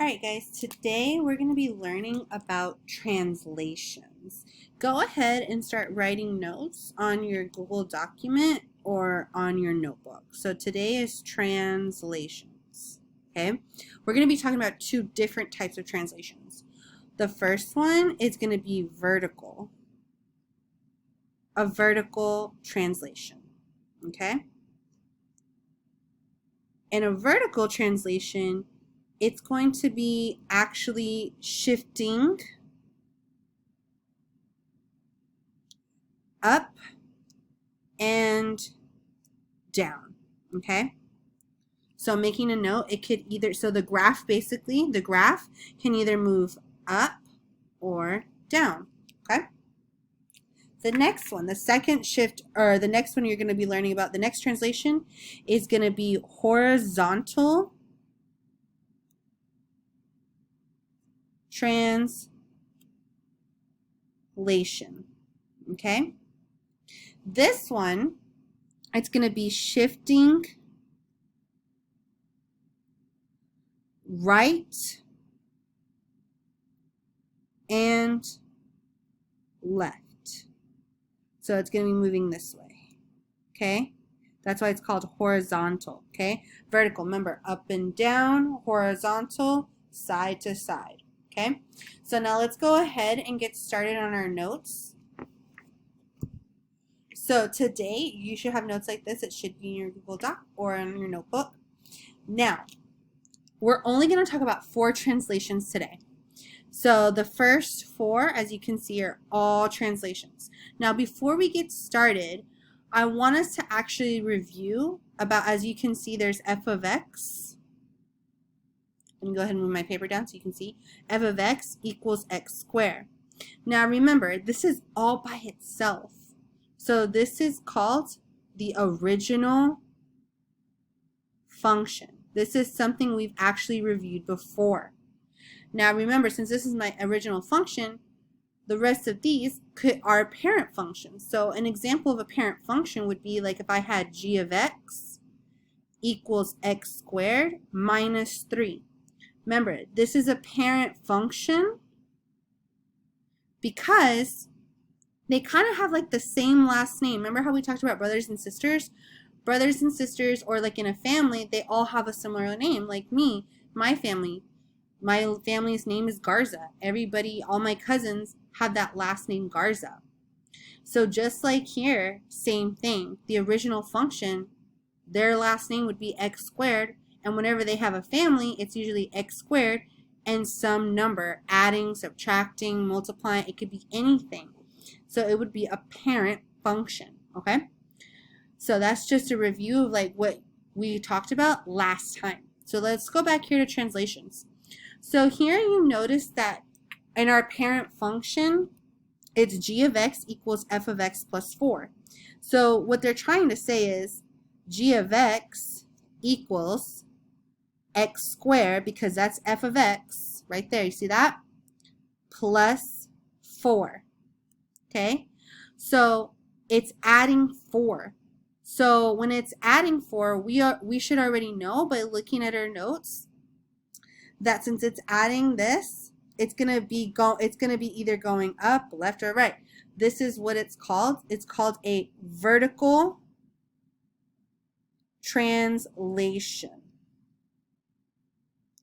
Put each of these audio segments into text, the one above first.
Alright guys, today we're going to be learning about translations. Go ahead and start writing notes on your Google document or on your notebook. So today is translations. Okay, we're going to be talking about two different types of translations. The first one is going to be vertical. A vertical translation. Okay? In a vertical translation, it's going to be actually shifting up and down, okay? So making a note, it could either, so the graph basically, the graph can either move up or down, okay? The next one, the second shift, or the next one you're going to be learning about, the next translation is going to be horizontal translation. Okay, this one, it's going to be shifting right and left. So it's going to be moving this way. Okay, that's why it's called horizontal. Okay, vertical, remember, up and down, horizontal, side to side. Okay, so now let's go ahead and get started on our notes. So today you should have notes like this. It should be in your Google Doc or in your notebook. Now, we're only going to talk about 4 translations today. So the first 4, as you can see, are all translations. Now, before we get started, I want us to actually review about, as you can see, there's f of x. Let me go ahead and move my paper down so you can see. F of x equals x squared. Now remember, this is all by itself. So this is called the original function. This is something we've actually reviewed before. Now remember, since this is my original function, the rest of these are parent functions. So an example of a parent function would be like if I had g of x equals x squared minus 3. Remember, this is a parent function because they kind of have like the same last name. Remember how we talked about brothers and sisters? Brothers and sisters, or like in a family, they all have a similar name. Like me, my family's name is Garza. Everybody, all my cousins have that last name Garza. So just like here, same thing. The original function, their last name would be x squared. And whenever they have a family, it's usually x squared and some number, adding, subtracting, multiplying. It could be anything. So it would be a parent function, okay? So that's just a review of like what we talked about last time. So let's go back here to translations. So here you notice that in our parent function, it's g of x equals f of x plus 4. So what they're trying to say is g of x equals x squared, because that's f of x right there, you see that, plus 4. Okay, so it's adding 4. So when it's adding 4, we should already know by looking at our notes that since it's adding this, it's gonna be either going up, left, or right. This is what it's called. It's called a vertical translation.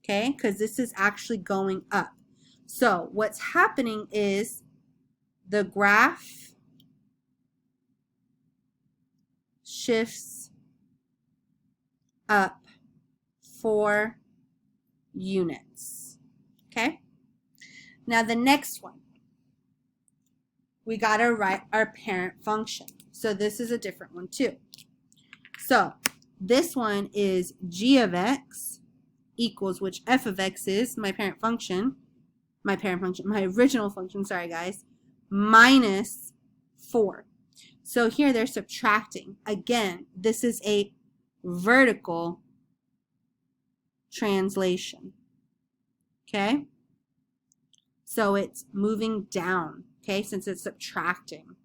Okay, because this is actually going up. So what's happening is the graph shifts up 4 units. Okay, now the next one, we got to write our parent function. So this is a different one too. So this one is g of x equals, which f of x is my original function, sorry guys, minus 4. So here they're subtracting. Again, this is a vertical translation. Okay? So it's moving down, okay, since it's subtracting.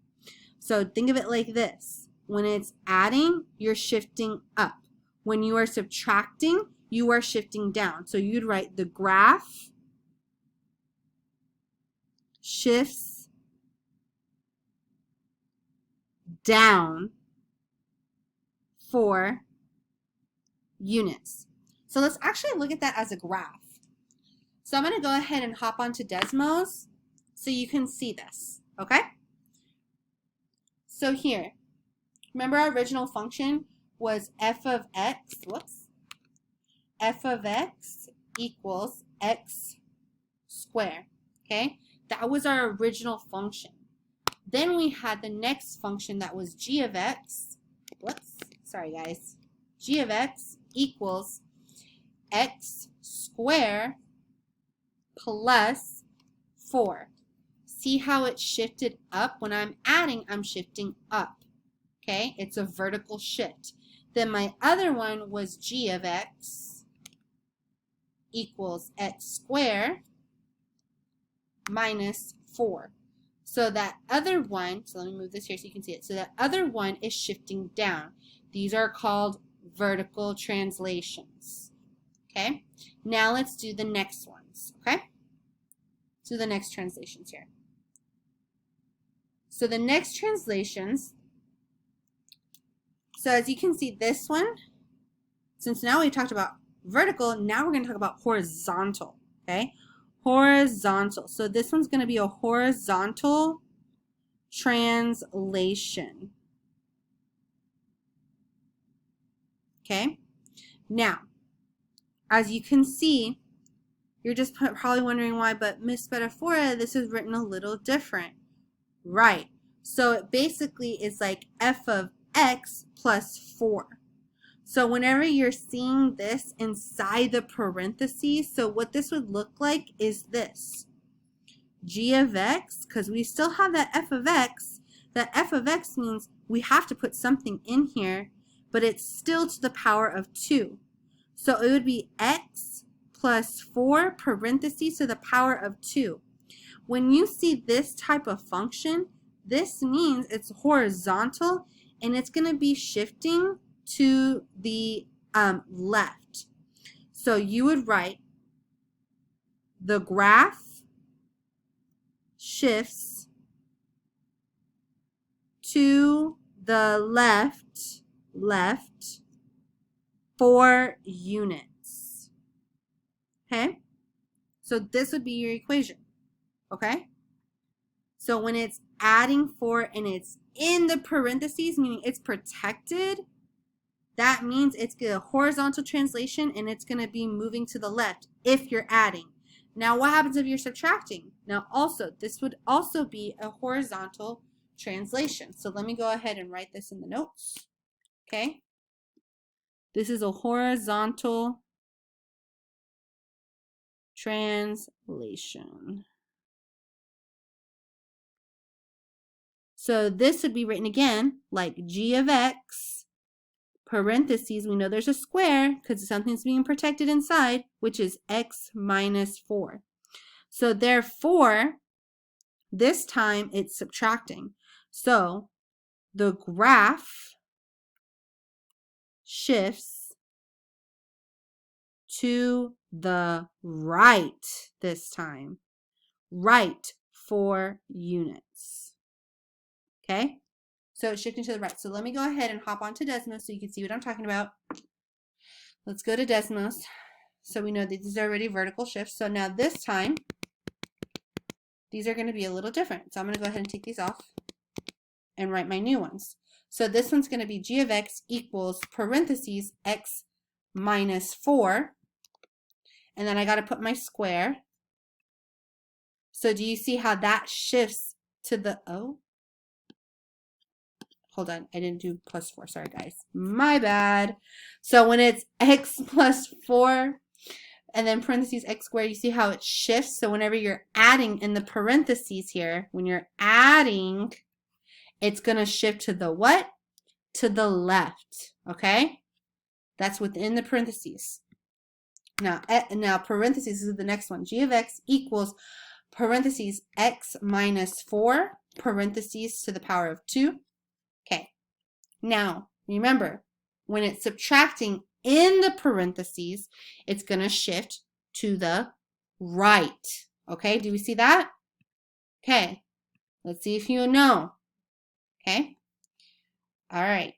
So think of it like this. When it's adding, you're shifting up. When you are subtracting, you are shifting down. So you'd write the graph shifts down 4 units. So let's actually look at that as a graph. So I'm going to go ahead and hop onto Desmos so you can see this, okay? So here, remember our original function was f of x, f of x equals x squared, okay? That was our original function. Then we had the next function that was g of x, sorry guys, g of x equals x squared plus 4. See how it shifted up? When I'm adding, I'm shifting up. Okay, it's a vertical shift. Then my other one was g of x equals x squared minus 4. So that other one, so let me move this here so you can see it. So that other one is shifting down. These are called vertical translations. Okay, now let's do the next ones. Okay, so the next translations here. So the next translations, so as you can see this one, since now we talked about vertical, now we're going to talk about horizontal, okay? Horizontal. So this one's going to be a horizontal translation. Okay? Now, as you can see, you're just probably wondering why, but Miss Spatafora, this is written a little different. Right. So it basically is like f of x plus 4. So whenever you're seeing this inside the parentheses, so what this would look like is this. G of x, because we still have that f of x. That f of x means we have to put something in here, but it's still to the power of 2. So it would be x plus 4 parentheses to the power of 2. When you see this type of function, this means it's horizontal and it's going to be shifting to the left. So you would write the graph shifts to the left 4 units. Okay? So this would be your equation. Okay? So when it's adding 4 and it's in the parentheses, meaning it's protected, that means it's a horizontal translation and it's going to be moving to the left if you're adding. Now what happens if you're subtracting? Now also, this would also be a horizontal translation. So let me go ahead and write this in the notes. Okay? This is a horizontal translation. So this would be written again like g of x, parentheses, we know there's a square because something's being protected inside, which is x minus 4. So therefore, this time it's subtracting. So the graph shifts to the right this time. Right 4 units. Okay? So it's shifting to the right. So let me go ahead and hop onto Desmos so you can see what I'm talking about. Let's go to Desmos. So we know that these are already vertical shifts. So now this time, these are going to be a little different. So I'm going to go ahead and take these off and write my new ones. So this one's going to be g of x equals parentheses x minus 4. And then I got to put my square. So do you see how that shifts to the, oh, hold on, I didn't do plus 4. Sorry, guys. My bad. So when it's x plus 4 and then parentheses x squared, you see how it shifts? So whenever you're adding in the parentheses here, when you're adding, it's going to shift to the what? To the left. Okay? That's within the parentheses. Now parentheses is the next one. G of x equals parentheses x minus 4 parentheses to the power of 2. Okay, now remember, when it's subtracting, in the parentheses, it's going to shift to the right. Okay, do we see that? Okay, let's see if you know. Okay, all right.